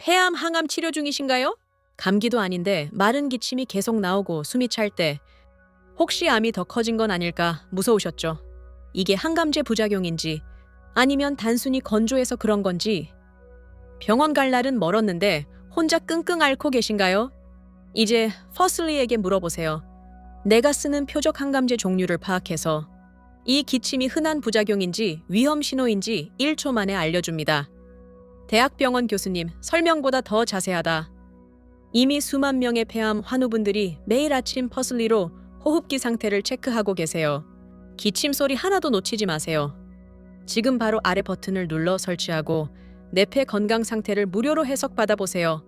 폐암 항암 치료 중이신가요? 감기도 아닌데 마른 기침이 계속 나오고 숨이 찰 때 혹시 암이 더 커진 건 아닐까 무서우셨죠? 이게 항감제 부작용인지 아니면 단순히 건조해서 그런 건지 병원 갈 날은 멀었는데 혼자 끙끙 앓고 계신가요? 이제 퍼슬리에게 물어보세요. 내가 쓰는 표적 항감제 종류를 파악해서 이 기침이 흔한 부작용인지 위험 신호인지 1초 만에 알려줍니다. 대학병원 교수님, 설명보다 더 자세하다. 이미 수만 명의 폐암 환우분들이 매일 아침 퍼슬리로 호흡기 상태를 체크하고 계세요. 기침 소리 하나도 놓치지 마세요. 지금 바로 아래 버튼을 눌러 설치하고 내 폐 건강 상태를 무료로 해석받아 보세요.